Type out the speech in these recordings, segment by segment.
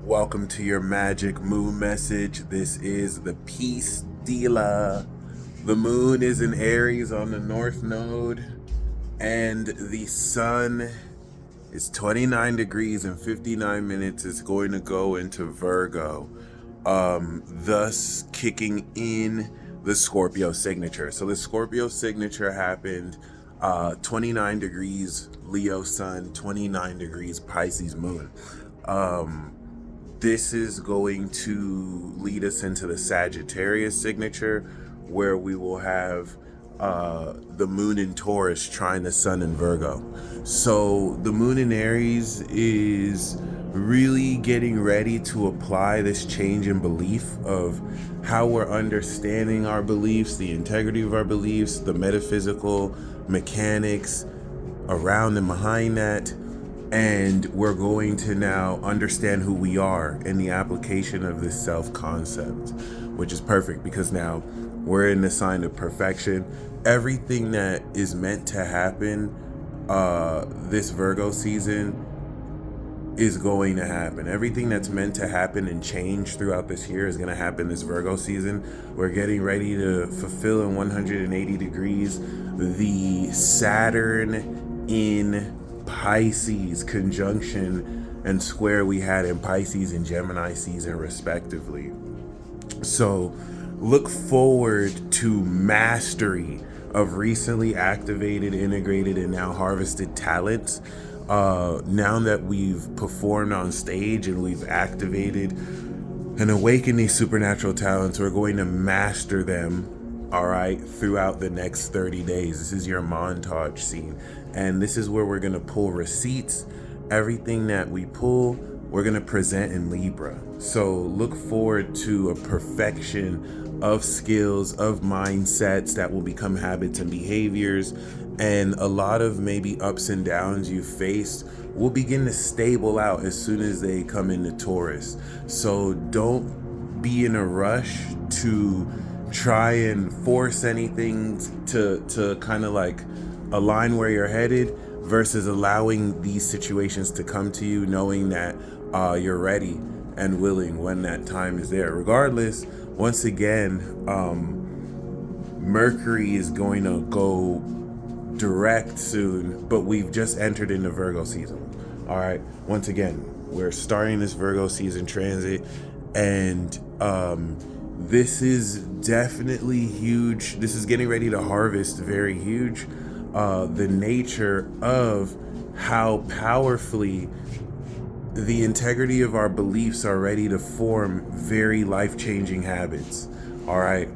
Welcome to your magic moon message. This is the peace dealer. The moon is in Aries on the north node, and the sun is 29 degrees and 59 minutes. It's going to go into Virgo, thus kicking in the Scorpio signature. So the Scorpio signature happened 29 degrees Leo sun, 29 degrees Pisces moon. This is going to lead us into the Sagittarius signature, where we will have the moon in Taurus trying the sun in Virgo. So the moon in Aries is really getting ready to apply this change in belief of how we're understanding our beliefs, the integrity of our beliefs, the metaphysical mechanics around and behind that. And we're going to now understand who we are in the application of this self-concept, which is perfect because now we're in the sign of perfection. Everything that is meant to happen this Virgo season is going to happen. Everything that's meant to happen and change throughout this year is going to happen this Virgo season. We're getting ready to fulfill in 180 degrees the Saturn in Pisces conjunction and square we had in Pisces and Gemini season respectively. So look forward to mastery of recently activated, integrated, and now harvested talents. Now that we've performed on stage and we've activated and awakened these supernatural talents, we're going to master them, all right, throughout the next 30 days. This is your montage scene. And this is where we're going to pull receipts. Everything that we pull, we're going to present in Libra. So look forward to a perfection of skills, of mindsets that will become habits and behaviors. And a lot of maybe ups and downs you faced will begin to stable out as soon as they come into Taurus. So don't be in a rush to try and force anything to kind of like align where you're headed versus allowing these situations to come to you, knowing that you're ready and willing when that time is there. Regardless, once again, Mercury is going to go direct soon, but we've just entered into Virgo season. All right, once again, we're starting this Virgo season transit, and this is definitely huge. This is getting ready to harvest very huge. The nature of how powerfully the integrity of our beliefs are ready to form very life-changing habits. All right.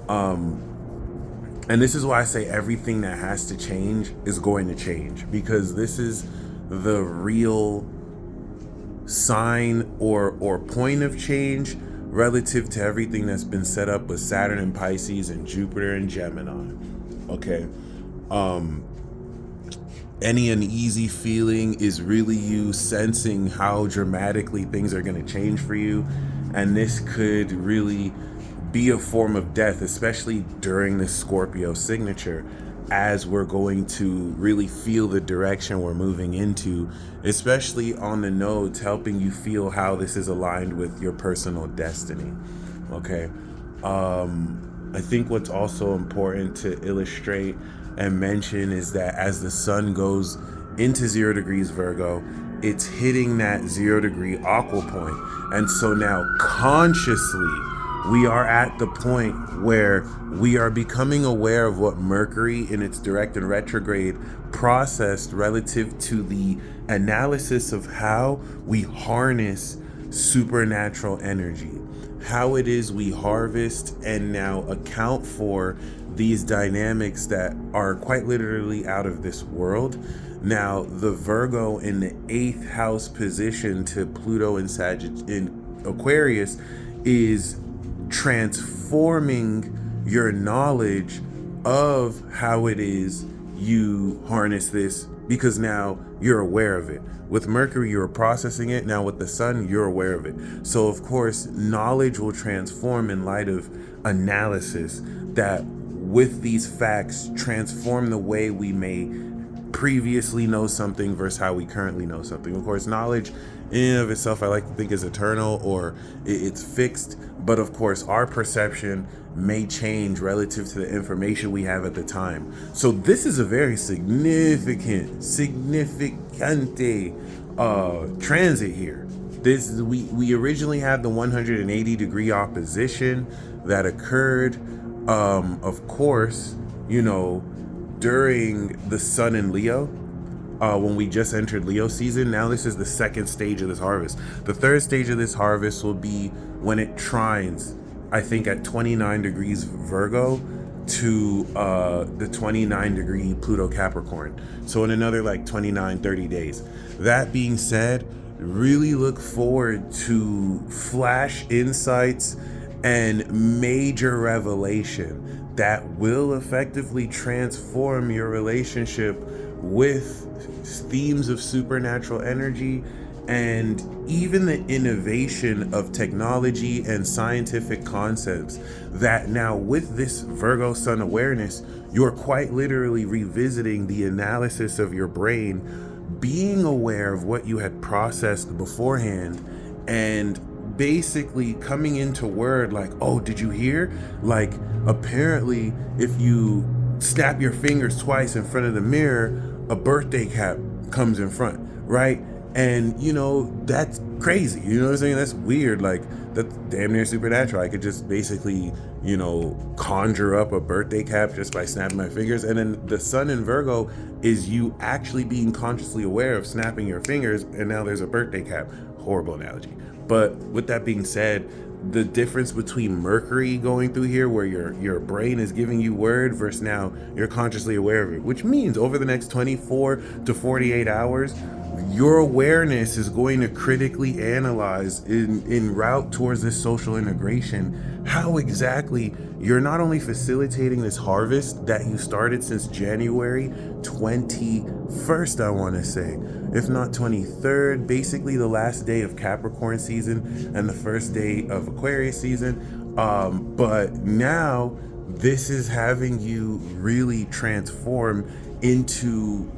And this is why I say everything that has to change is going to change, because this is the real sign or point of change relative to everything that's been set up with Saturn and Pisces and Jupiter and Gemini. Okay. Any uneasy feeling is really you sensing how dramatically things are going to change for you. And this could really be a form of death, especially during the Scorpio signature, as we're going to really feel the direction we're moving into, especially on the nodes, helping you feel how this is aligned with your personal destiny. Okay. I think what's also important to illustrate and mention is that as the sun goes into 0 degrees Virgo, it's hitting that 0 degree aqua point. And so now consciously, we are at the point where we are becoming aware of what Mercury in its direct and retrograde processed relative to the analysis of how we harness supernatural energy, how it is we harvest and now account for these dynamics that are quite literally out of this world. Now, the Virgo in the 8th house position to Pluto in Aquarius is transforming your knowledge of how it is you harness this, because now you're aware of it. With Mercury, you're processing it. Now with the sun, you're aware of it. So of course, knowledge will transform in light of analysis that with these facts transform the way we may previously know something versus how we currently know something. Of course, knowledge in and of itself, I like to think, is eternal, or it's fixed. But of course, our perception may change relative to the information we have at the time. So this is a very significant transit here. This we originally had the 180-degree opposition that occurred, of course, during the sun in Leo, when we just entered Leo season. Now this is the second stage of this harvest. The third stage of this harvest will be when it trines, I think, at 29 degrees Virgo to the 29-degree Pluto Capricorn. So in another like 29-30 days. That being said, really look forward to flash insights and major revelation that will effectively transform your relationship with themes of supernatural energy, and even the innovation of technology and scientific concepts that now, with this Virgo sun awareness, you're quite literally revisiting the analysis of your brain, being aware of what you had processed beforehand, and basically coming into word like, oh, did you hear? Like, apparently, if you snap your fingers twice in front of the mirror, a birthday cap comes in front, right? And that's crazy. You know what I'm saying? That's weird. Like, that's damn near supernatural. I could just basically, conjure up a birthday cap just by snapping my fingers. And then the sun in Virgo is you actually being consciously aware of snapping your fingers, and now there's a birthday cap. Horrible analogy. But with that being said, the difference between Mercury going through here, where your brain is giving you word, versus now you're consciously aware of it, which means over the next 24 to 48 hours, your awareness is going to critically analyze in route towards this social integration how exactly you're not only facilitating this harvest that you started since January 21st, I want to say, if not 23rd, basically the last day of Capricorn season and the first day of Aquarius season. But now this is having you really transform into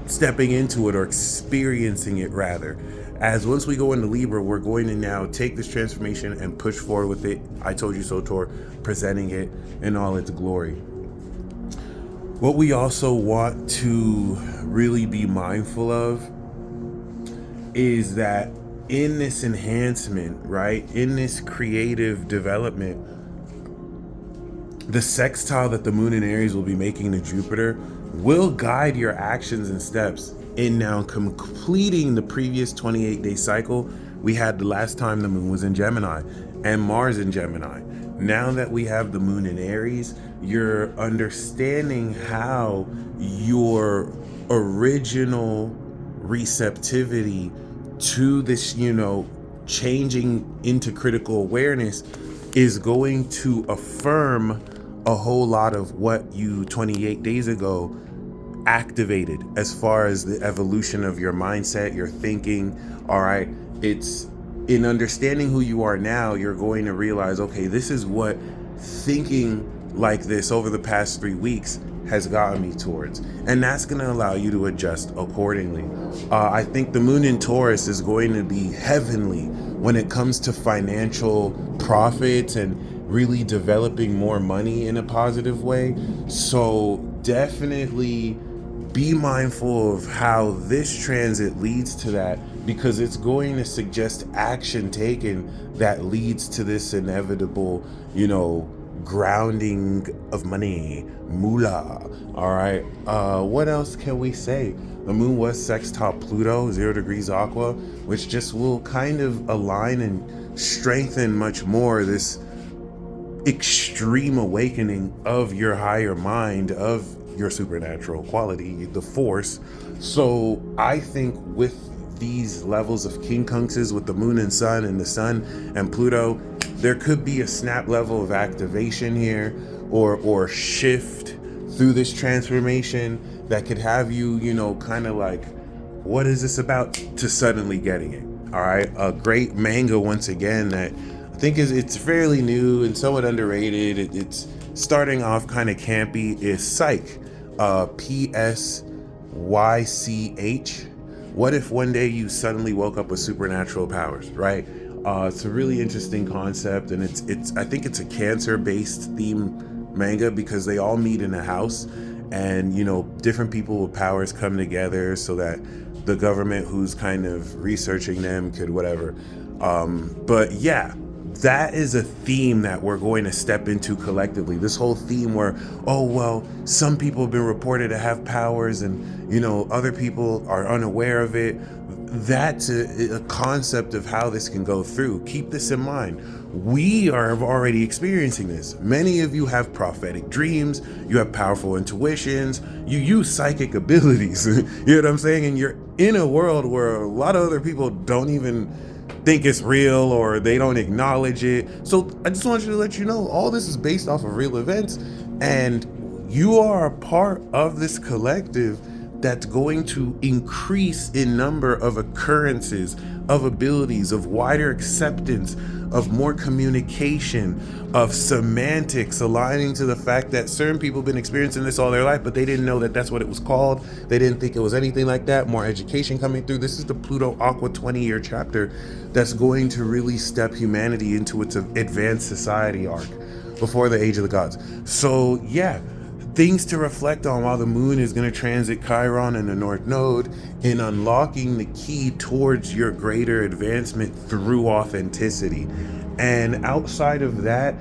stepping into it, or experiencing it rather, as once we go into Libra, we're going to now take this transformation and push forward with it. I told you so, Tor, presenting it in all its glory. What we also want to really be mindful of is that in this enhancement, right, in this creative development, the sextile that the moon in Aries will be making to Jupiter will guide your actions and steps in now completing the previous 28-day cycle we had the last time the moon was in Gemini and Mars in Gemini. Now that we have the moon in Aries, you're understanding how your original receptivity to this, changing into critical awareness is going to affirm a whole lot of what you 28 days ago activated as far as the evolution of your mindset, your thinking. All right, it's in understanding who you are now, you're going to realize, okay, this is what thinking like this over the past 3 weeks has gotten me towards, and that's going to allow you to adjust accordingly. I think the moon in Taurus is going to be heavenly when it comes to financial profits and really developing more money in a positive way. So definitely be mindful of how this transit leads to that, because it's going to suggest action taken that leads to this inevitable, grounding of money, moolah. All right. What else can we say? The moon was sextile Pluto, 0 degrees Aqua, which just will kind of align and strengthen much more this extreme awakening of your higher mind, of your supernatural quality, the force. So I think with these levels of quincunxes with the moon and sun, and the sun and Pluto, there could be a snap level of activation here, or shift through this transformation that could have you, kind of like, what is this about, to suddenly getting it. All right. A great manga, once again, that I think it's fairly new and somewhat underrated. It's starting off kind of campy, is Psych. PS YCH. What if one day you suddenly woke up with supernatural powers, right? It's a really interesting concept, and it's I think it's a cancer-based theme manga because they all meet in a house, and different people with powers come together so that the government who's kind of researching them could whatever. But yeah, that is a theme that we're going to step into collectively. This whole theme where, oh, well, some people have been reported to have powers and, other people are unaware of it. That's a concept of how this can go through. Keep this in mind. We are already experiencing this. Many of you have prophetic dreams. You have powerful intuitions. You use psychic abilities. You know what I'm saying? And you're in a world where a lot of other people don't even think it's real or they don't acknowledge it. So I just want you to let you know all this is based off of real events, and you are a part of this collective that's going to increase in number of occurrences, of abilities, of wider acceptance, of more communication, of semantics aligning to the fact that certain people have been experiencing this all their life, but they didn't know that that's what it was called. They didn't think it was anything like that. More education coming through. This is the Pluto Aqua 20-year chapter that's going to really step humanity into its advanced society arc before the age of the gods. So yeah, things to reflect on while the moon is going to transit Chiron in the North Node, in unlocking the key towards your greater advancement through authenticity. And outside of that,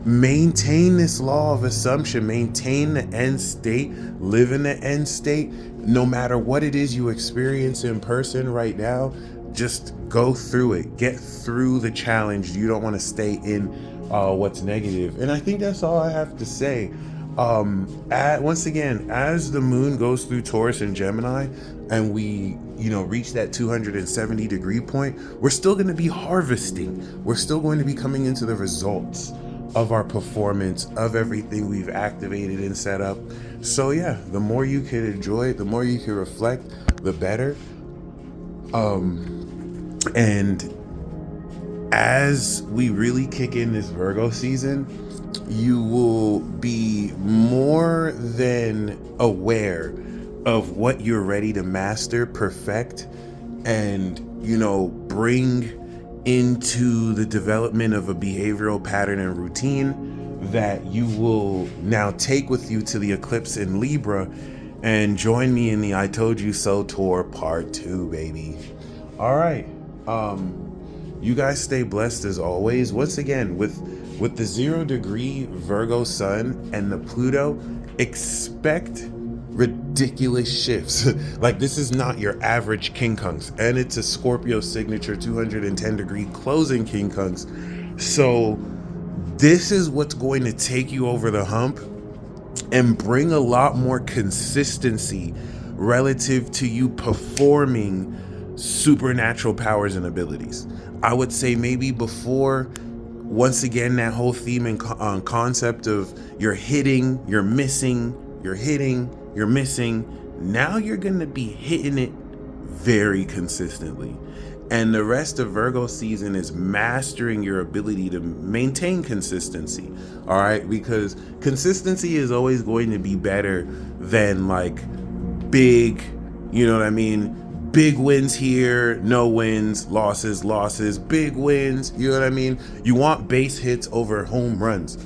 maintain this law of assumption, maintain the end state, live in the end state. No matter what it is you experience in person right now, just go through it, get through the challenge. You don't want to stay in what's negative. And I think that's all I have to say. Once again, as the moon goes through Taurus and Gemini, and we, reach that 270-degree point, we're still going to be harvesting. We're still going to be coming into the results of our performance, of everything we've activated and set up. So yeah, the more you can enjoy it, the more you can reflect, the better. And as we really kick in this Virgo season, you will be more than aware of what you're ready to master, perfect, and, bring into the development of a behavioral pattern and routine that you will now take with you to the eclipse in Libra and join me in the I Told You So tour part 2, baby. All right. You guys stay blessed as always. Once again, with the 0-degree Virgo sun and the Pluto, expect ridiculous shifts. Like, this is not your average quincunx, and it's a Scorpio signature 210-degree closing quincunx. So this is what's going to take you over the hump and bring a lot more consistency relative to you performing supernatural powers and abilities. I would say maybe before, once again, that whole theme and concept of you're hitting, you're missing, you're hitting, you're missing. Now you're going to be hitting it very consistently. And the rest of Virgo season is mastering your ability to maintain consistency. All right? Because consistency is always going to be better than like big, big wins here, no wins, losses, big wins. You know what I mean? You want base hits over home runs.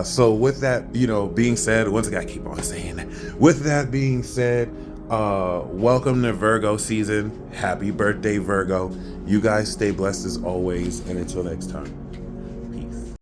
So with that, being said, once again, I keep on saying that. With that being said, welcome to Virgo season. Happy birthday, Virgo. You guys stay blessed as always. And until next time.